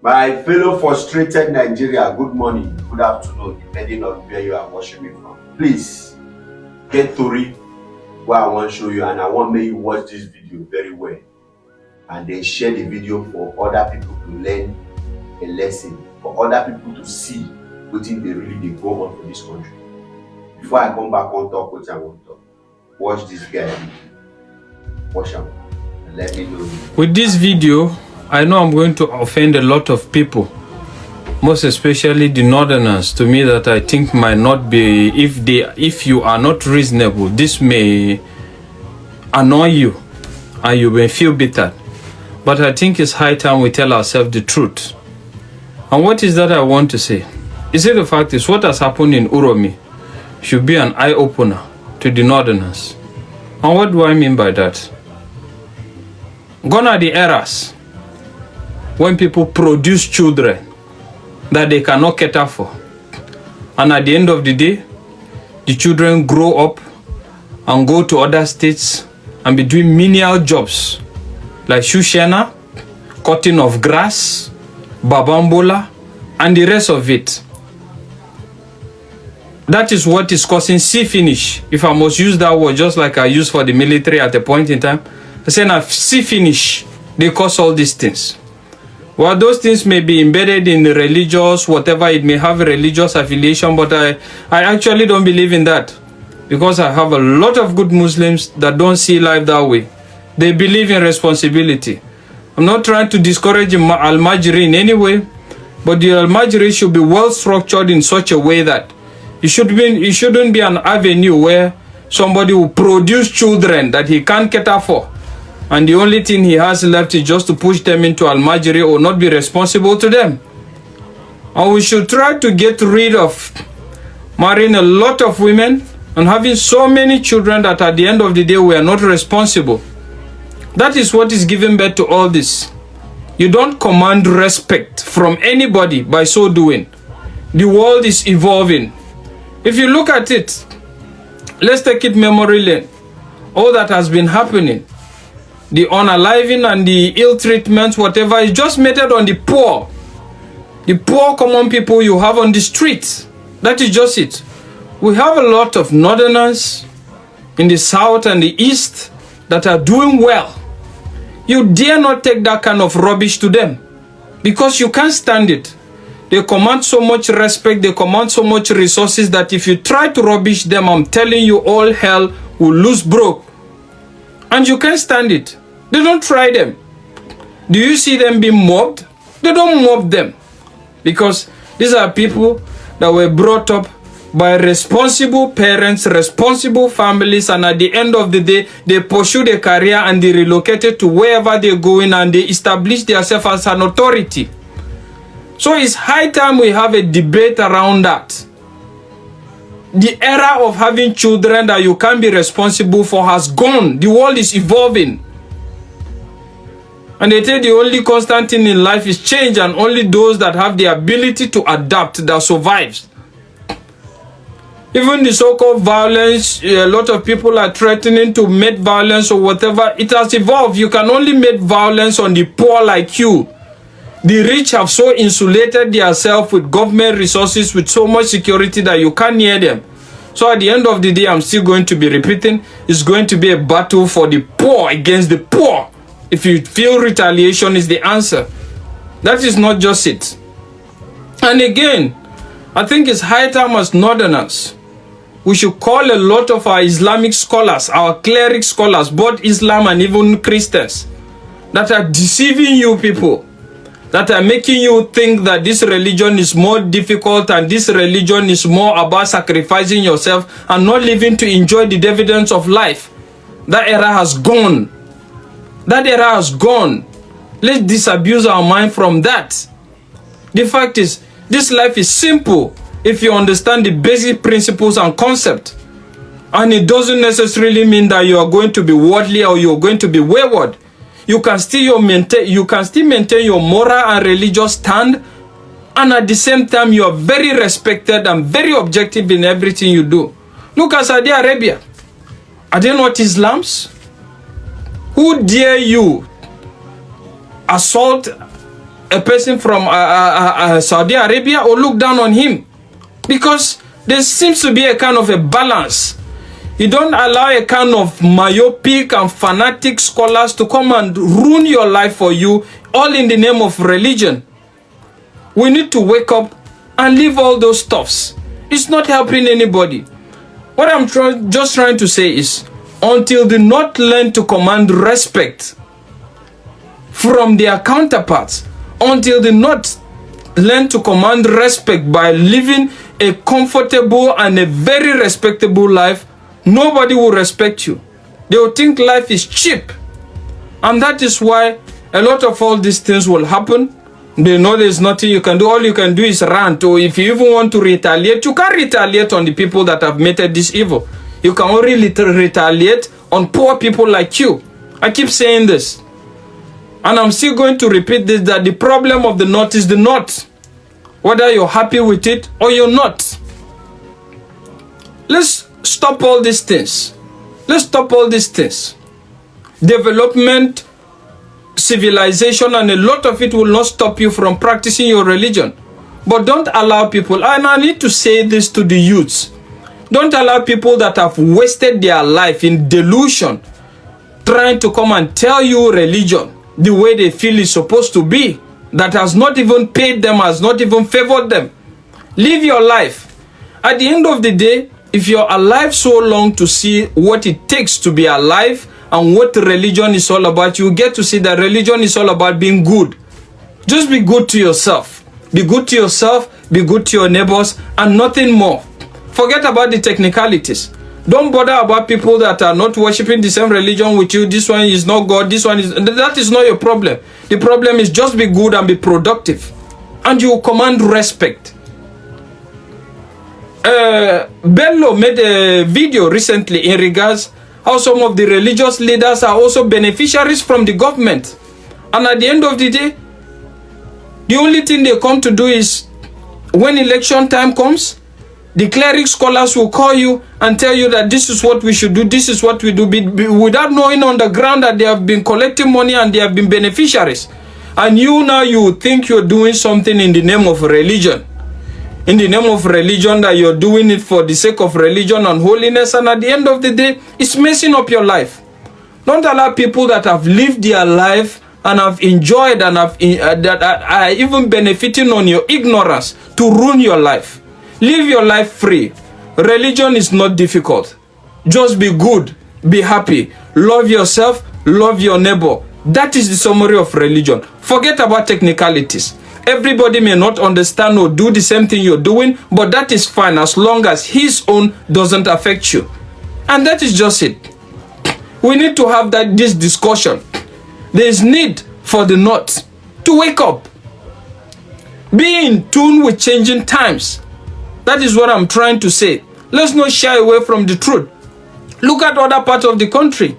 My fellow frustrated Nigeria, good morning, good afternoon, depending on where you are watching me from. Please get to it what I want to show you, and I want make you watch this video very well and then share the video for other people to learn a lesson, for other people to see wetin dey really dey go on for this country. Before I come back on talk what I want to talk, watch this guy video. Watch him and let me know. With this video, I know I'm going to offend a lot of people, most especially the northerners, to me, that I think might not be, if you are not reasonable, this may annoy you and you may feel bitter. But I think it's high time we tell ourselves the truth. And what is that I want to say? Is it the fact is what has happened in Uromi should be an eye-opener to the northerners. And what do I mean by that? Gone are the eras when people produce children that they cannot cater for. And at the end of the day, the children grow up and go to other states and be doing menial jobs like shoeshana, cutting of grass, babambola, and the rest of it. That is what is causing sea finish. If I must use that word just like I used for the military at a point in time, I say now sea finish, they cause all these things. Well, those things may be embedded in religious, whatever, it may have a religious affiliation, but I actually don't believe in that, because I have a lot of good Muslims that don't see life that way. They believe in responsibility. I'm not trying to discourage Al-Majri in any way, but the Al-Majri should be well structured in such a way that it shouldn't be an avenue where somebody will produce children that he can't cater for, and the only thing he has left is just to push them into Al-Majri or not be responsible to them. And we should try to get rid of marrying a lot of women and having so many children that at the end of the day we are not responsible. That is what is giving birth to all this. You don't command respect from anybody by so doing. The world is evolving. If you look at it, let's take it memory lane. All that has been happening, the unaliving and the ill treatment, whatever, is just meted on the poor. The poor common people you have on the streets. That is just it. We have a lot of northerners in the south and the east that are doing well. You dare not take that kind of rubbish to them, because you can't stand it. They command so much respect, they command so much resources that if you try to rubbish them, I'm telling you, all hell will lose broke. And you can't stand it. They don't try them. Do you see them being mobbed? They don't mob them, because these are people that were brought up by responsible parents, responsible families, and at the end of the day, they pursue their career and they relocated to wherever they're going and they establish themselves as an authority. So it's high time we have a debate around that. The era of having children that you can't be responsible for has gone. The world is evolving. And they say the only constant thing in life is change, and only those that have the ability to adapt that survives. Even the so-called violence, a lot of people are threatening to make violence or whatever. It has evolved. You can only make violence on the poor like you. The rich have so insulated themselves with government resources, with so much security that you can't near them. So at the end of the day, I'm still going to be repeating, it's going to be a battle for the poor against the poor. If you feel retaliation is the answer, that is not just it. And again, I think it's high time as northerners, we should call a lot of our Islamic scholars, our cleric scholars, both Islam and even Christians, that are deceiving you people, that are making you think that this religion is more difficult and this religion is more about sacrificing yourself and not living to enjoy the dividends of life. That era has gone. That era has gone. Let's disabuse our mind from that. The fact is, this life is simple if you understand the basic principles and concept. And it doesn't necessarily mean that you are going to be worldly or you are going to be wayward. You can still maintain your moral and religious stand, and at the same time you are very respected and very objective in everything you do. Look at Saudi Arabia. Are they not Islams? Who dare you assault a person from Saudi Arabia or look down on him, because there seems to be a kind of a balance. You don't allow a kind of myopic and fanatic scholars to come and ruin your life for you, all in the name of religion. We need to wake up and leave all those stuffs. It's not helping anybody. What I'm just trying to say is, until they not learn to command respect from their counterparts, until they not learn to command respect by living a comfortable and a very respectable life, nobody will respect you. They will think life is cheap. And that is why a lot of all these things will happen. They know there's nothing you can do. All you can do is rant. Or if you even want to retaliate, you can't retaliate on the people that have made this evil. You can only retaliate on poor people like you. I keep saying this. And I'm still going to repeat this, that the problem of the North is the North. Whether you're happy with it or you're not. Let's stop all these things. Let's stop all these things. Development, civilization, and a lot of it will not stop you from practicing your religion. But don't allow people, and I need to say this to the youths, don't allow people that have wasted their life in delusion trying to come and tell you religion the way they feel is supposed to be, that has not even paid them, has not even favored them. Live your life. At the end of the day, if you're alive so long to see what it takes to be alive and what religion is all about, you get to see that religion is all about being good. Just be good to yourself. Be good to yourself, be good to your neighbors, and nothing more. Forget about the technicalities. Don't bother about people that are not worshiping the same religion with you. This one is not God, this one is... That is not your problem. The problem is just be good and be productive. And you command respect. Bello made a video recently in regards how some of the religious leaders are also beneficiaries from the government. And at the end of the day, the only thing they come to do is, when election time comes, the cleric scholars will call you and tell you that this is what we should do, this is what we do, without knowing on the ground that they have been collecting money and they have been beneficiaries. And you now, you think you're doing something in the name of religion. In the name of religion, that you're doing it for the sake of religion and holiness, and at the end of the day, it's messing up your life. Don't allow people that have lived their life and have enjoyed and have that are even benefiting on your ignorance to ruin your life. Live your life free. Religion is not difficult. Just be good, be happy, love yourself, love your neighbor. That is the summary of religion. Forget about technicalities. Everybody may not understand or do the same thing you're doing, but that is fine as long as his own doesn't affect you. And that is just it. We need to have this discussion. There is need for the North to wake up. Be in tune with changing times. That is what I'm trying to say. Let's not shy away from the truth. Look at other parts of the country.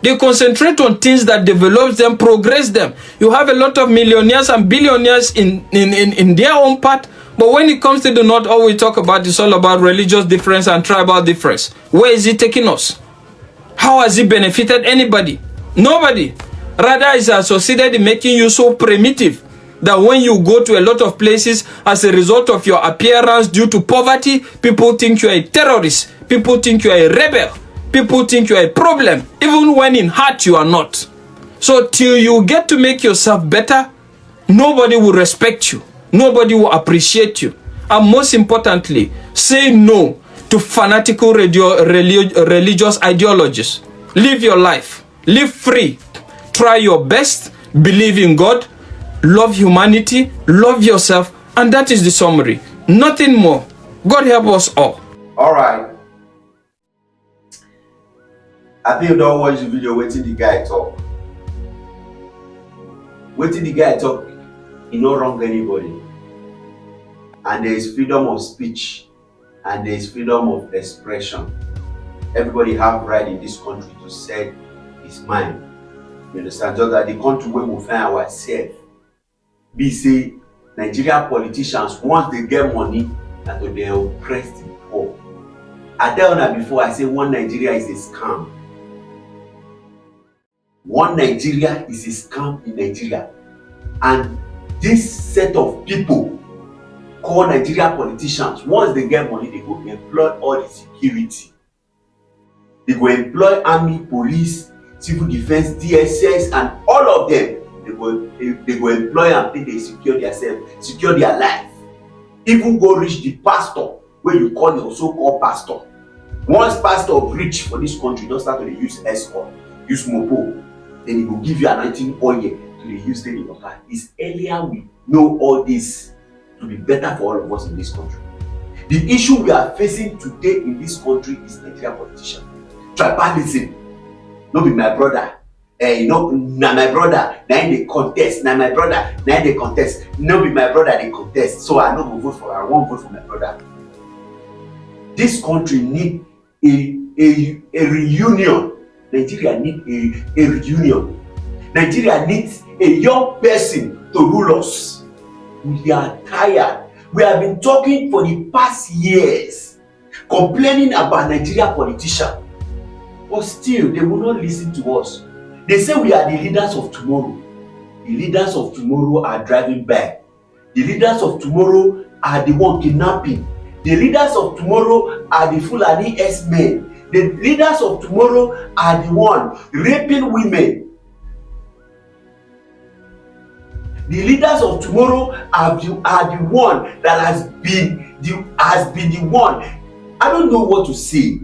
They concentrate on things that develops them, progress them. You have a lot of millionaires and billionaires in their own part. But when it comes to the North, all we talk about is all about religious difference and tribal difference. Where is it taking us? How has it benefited anybody? Nobody. Rather, it's associated in making you so primitive that when you go to a lot of places as a result of your appearance due to poverty, people think you are a terrorist. People think you are a rebel. People think you are a problem, even when in heart you are not. So till you get to make yourself better, nobody will respect you. Nobody will appreciate you. And most importantly, say no to fanatical religious ideologies. Live your life. Live free. Try your best. Believe in God. Love humanity. Love yourself. And that is the summary. Nothing more. God help us all. All right. I think you don't watch the video waiting the guy talk. Waiting the guy talk, he no wrong anybody. And there is freedom of speech and there is freedom of expression. Everybody have right in this country to say his mind. You understand? Just that the country where we find ourselves. Be say Nigerian politicians, once they get money, that they oppress the poor. I tell you before, I say one Nigeria is a scam. One Nigeria is a scam in Nigeria. And this set of people called Nigerian politicians, once they get money, they go employ all the security. They go employ army, police, civil defense, DSS, and all of them. They go employ am take dey secure themselves, secure their life. Even go reach the pastor wey you call your so-called pastor. Once pastor reach for this country, don start to dey use escort, use mopo, then he go give you anointing oil to dey use take dey waka. It's earlier we know all this to be better for all of us in this country. The issue we are facing today in this country is Nigerian politicians. Tribalism. No be my brother. Na my brother. Na him dey contest. Na my brother. Na him dey contest. No be my brother dey contest. So I no go vote for. I wan vote for my brother. This country need a reunion. Nigeria need a reunion. Nigeria needs a young person to rule us. We are tired. We have been talking for the past years, complaining about Nigerian politicians. But still, they will not listen to us. They say we are the leaders of tomorrow. The leaders of tomorrow are driving back. The leaders of tomorrow are the one kidnapping. The leaders of tomorrow are the Fulani Herdsmen. The leaders of tomorrow are the one raping women. The leaders of tomorrow are the one that has been the one. I don't know what to say.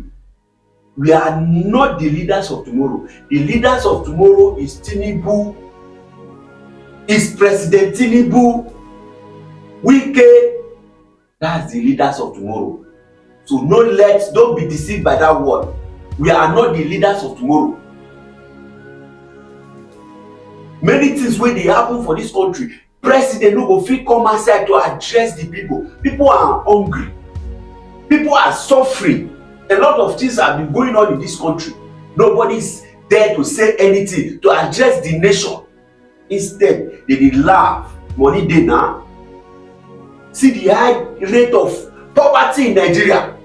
We are not the leaders of tomorrow. The leaders of tomorrow is Tinubu, is President Tinubu, Wike. That's the leaders of tomorrow. So don't be deceived by that word. We are not the leaders of tomorrow. Many things wey dey happen for this country, president no go fit come outside to address the people. People are hungry. People are suffering. A lot of things have been going on in this country. Nobody is there to say anything to address the nation. Instead, they dey laugh. Money dey now. See the high rate of poverty in Nigeria.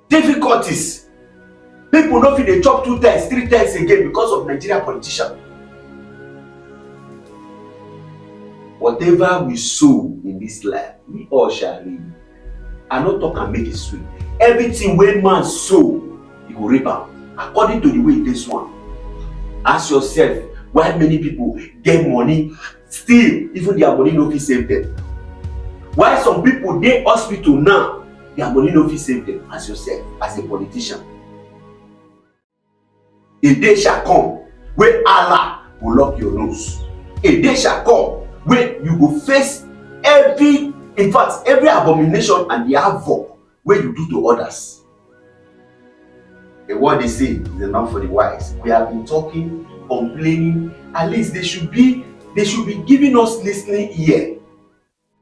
Difficulties. People no fit dey chop 2 times, 3 times again because of Nigerian politicians. Whatever we sow in this life, we all shall reap. I no talk and make it sweet. Everything wey man sow, he go reap am according to the way this one. Ask yourself why many people get money, still even their money no fit save them. Why some people dey hospital now, their money no fit save them. Ask yourself as a politician. A day shall come where Allah will lock your nose. A day shall come where you go face every abomination and the havoc where you do to others. The word they say is enough for the wise. We have been talking, complaining. At least they should be giving us listening ear.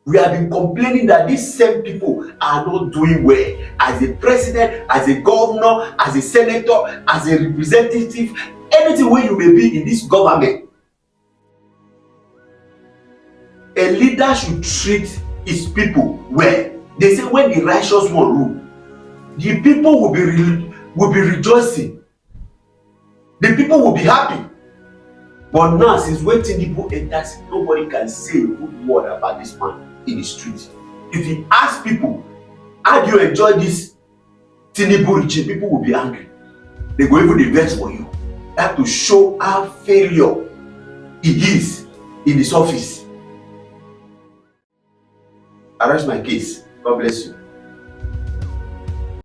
We have been complaining that these same people are not doing well. As a president, as a governor, as a senator, as a representative, anything where you may be in this government. A leader should treat his people well. They say when the righteous one rule, the people will be rejoicing. The people will be happy. But now, since when Tinubu enters, nobody can say a good word about this man in the street. If he asks people, how do you enjoy this Tinubu regime, people will be angry. They go even dey vex for you. That to show how failure he is in his office. I rest my case. God bless you.